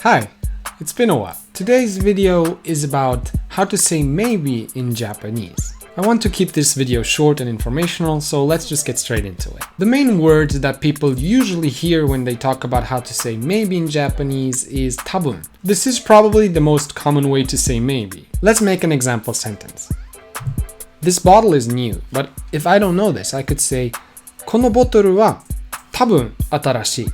Hi, it's been a while. Today's video is about how to say maybe in Japanese. I want to keep this video short and informational, so let's just get straight into it. The main word that people usually hear when they talk about how to say maybe in Japanese is tabun. This is probably the most common way to say maybe. Let's make an example sentence. This bottle is new, but if I don't know this, I could say このボトルは多分新しい.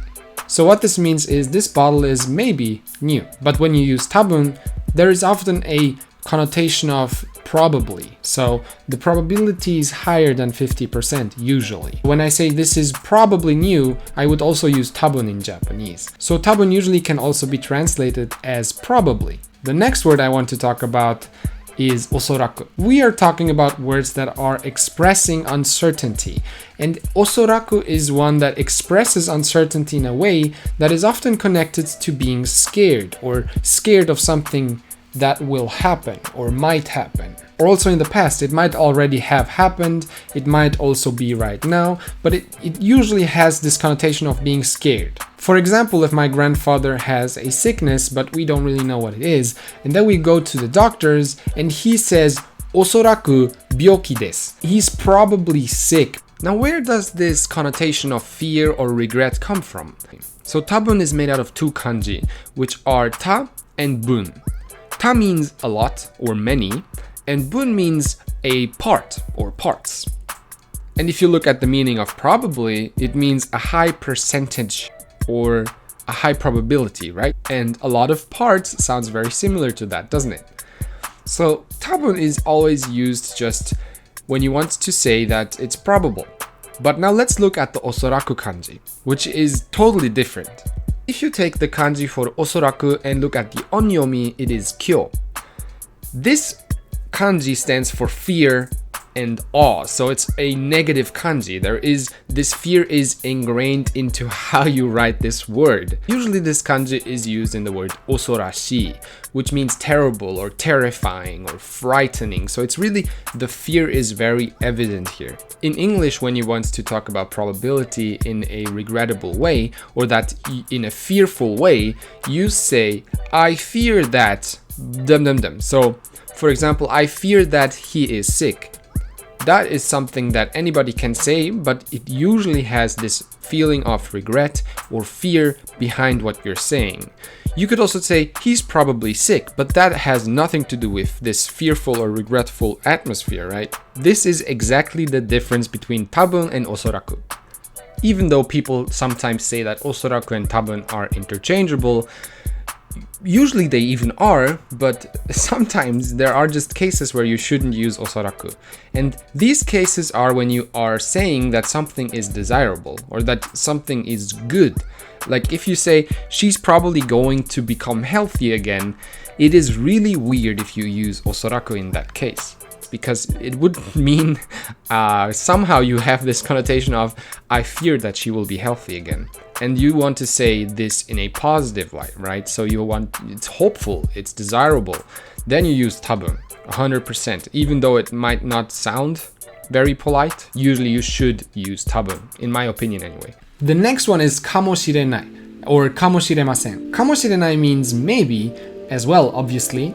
So what this means is this bottle is maybe new. But when you use tabun, there is often a connotation of probably. So the probability is higher than 50% usually. When I say this is probably new, I would also use tabun in Japanese. So tabun usually can also be translated as probably. The next word I want to talk about is osoraku. We are talking about words that are expressing uncertainty, and osoraku is one that expresses uncertainty in a way that is often connected to being scared or scared of something that will happen or might happen. Or also in the past, it might already have happened, it might also be right now, but it usually has this connotation of being scared. For example, if my grandfather has a sickness, but we don't really know what it is, and then we go to the doctors and he says, osoraku byoki desu. He's probably sick. Now, where does this connotation of fear or regret come from? So tabun is made out of two kanji, which are ta and bun. Ta means a lot or many, and bun means a part or parts. And if you look at the meaning of probably, it means a high percentage or a high probability, right? And a lot of parts sounds very similar to that, doesn't it? So tabun is always used just when you want to say that it's probable. But now let's look at the osoraku kanji, which is totally different. If you take the kanji for osoraku and look at the onyomi, it is kyo. This kanji stands for fear and awe, so it's a negative kanji. This fear is ingrained into how you write this word. Usually this kanji is used in the word osorashi, which means terrible or terrifying or frightening. So it's really, the fear is very evident here. In English, when you want to talk about probability in a regrettable way, or that in a fearful way, you say, I fear that dum dum dum. So for example, I fear that he is sick. That is something that anybody can say, but it usually has this feeling of regret or fear behind what you're saying. You could also say, he's probably sick, but that has nothing to do with this fearful or regretful atmosphere, right? This is exactly the difference between tabun and osoraku. Even though people sometimes say that osoraku and tabun are interchangeable, usually they even are, but sometimes there are just cases where you shouldn't use osoraku. And these cases are when you are saying that something is desirable or that something is good. Like if you say, she's probably going to become healthy again, it is really weird if you use osoraku in that case. Because it would mean somehow you have this connotation of, I fear that she will be healthy again. And you want to say this in a positive light, right? So it's hopeful, it's desirable. Then you use tabun, 100%. Even though it might not sound very polite, usually you should use tabun, in my opinion anyway. The next one is kamoshirenai, or kamoshiremasen. Kamoshirenai means maybe, as well, obviously.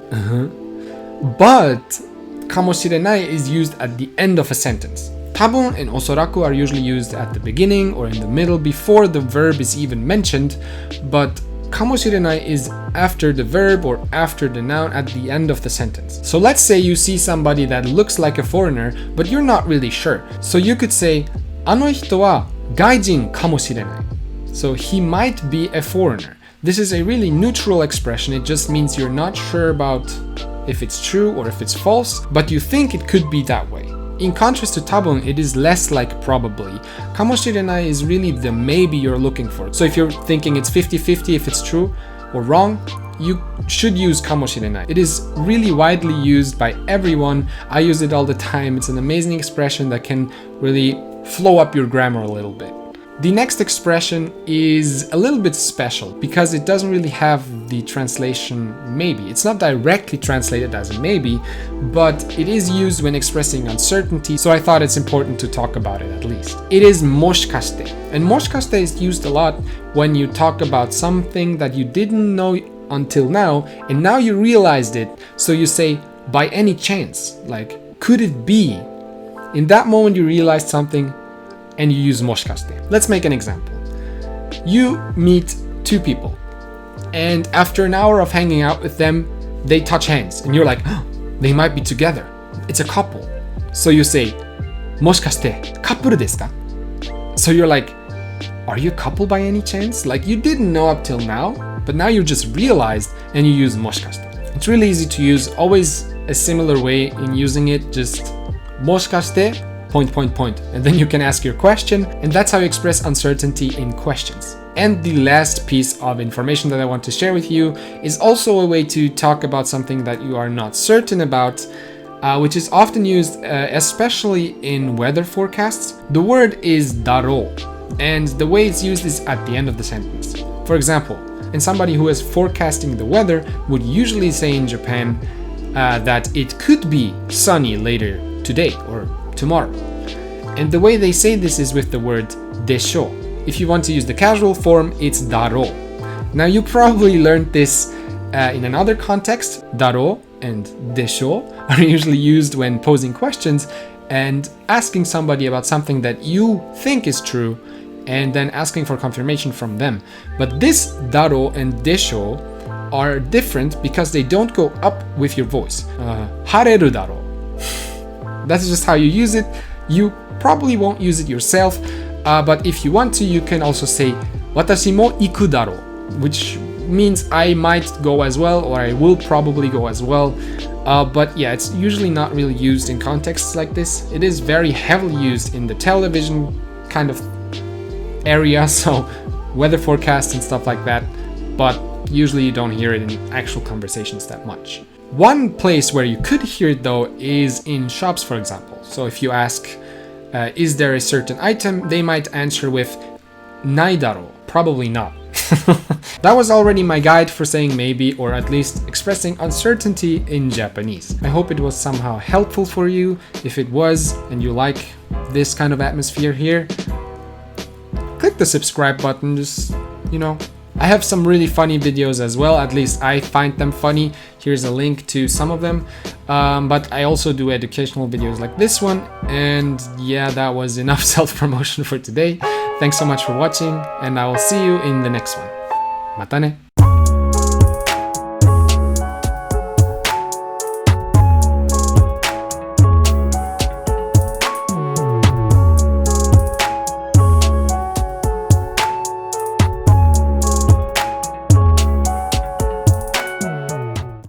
But kamoshirenai is used at the end of a sentence. Tabun and osoraku are usually used at the beginning or in the middle before the verb is even mentioned, but kamoshirenai is after the verb or after the noun at the end of the sentence. So let's say you see somebody that looks like a foreigner, but you're not really sure. So you could say, あの人は外人かもしれない. So he might be a foreigner. This is a really neutral expression. It just means you're not sure about if it's true or if it's false, but you think it could be that way. In contrast to tabun, it is less like probably. Kamoshirenai is really the maybe you're looking for. So if you're thinking it's 50-50 if it's true or wrong, you should use kamoshirenai. It is really widely used by everyone. I use it all the time. It's an amazing expression that can really flow up your grammar a little bit. The next expression is a little bit special because it doesn't really have the translation maybe. It's not directly translated as a maybe, but it is used when expressing uncertainty, so I thought it's important to talk about it at least. It is moshikashite, and moshikashite is used a lot when you talk about something that you didn't know until now, and now you realized it, so you say, by any chance, like, could it be? In that moment you realized something, and you use moshikashite. Let's make an example. You meet two people, and after an hour of hanging out with them, they touch hands, and you're like, oh, they might be together. It's a couple. So you say, moshikashite, couple desu ka? So you're like, are you a couple by any chance? Like, you didn't know up till now, but now you just realized, and you use moshikashite. It's really easy to use, always a similar way in using it, just moshikashite, ... and then you can ask your question, and that's how you express uncertainty in questions. And the last piece of information that I want to share with you is also a way to talk about something that you are not certain about, which is often used, especially in weather forecasts. The word is daro, and the way it's used is at the end of the sentence. For example, and somebody who is forecasting the weather would usually say in Japan that it could be sunny later today or tomorrow. And the way they say this is with the word desho. If you want to use the casual form, it's daro. Now you probably learned this in another context. Daro and desho are usually used when posing questions and asking somebody about something that you think is true, and then asking for confirmation from them. But this daro and desho are different because they don't go up with your voice. Hareru daro. That's just how you use it. You probably won't use it yourself, but if you want to, you can also say watashi mo iku daro, which means I might go as well, or I will probably go as well. But yeah, it's usually not really used in contexts like this. It is very heavily used in the television kind of area, so weather forecasts and stuff like that, but usually you don't hear it in actual conversations that much. One place where you could hear it though is in shops, for example. So if you ask, is there a certain item, they might answer with nai daro, probably not. That was already my guide for saying maybe, or at least expressing uncertainty in Japanese. I hope it was somehow helpful for you. If it was, and you like this kind of atmosphere here, click the subscribe button. Just, I have some really funny videos as well, at least I find them funny. Here's a link to some of them, but I also do educational videos like this one. And yeah, that was enough self-promotion for today. Thanks so much for watching, and I will see you in the next one. Mata ne!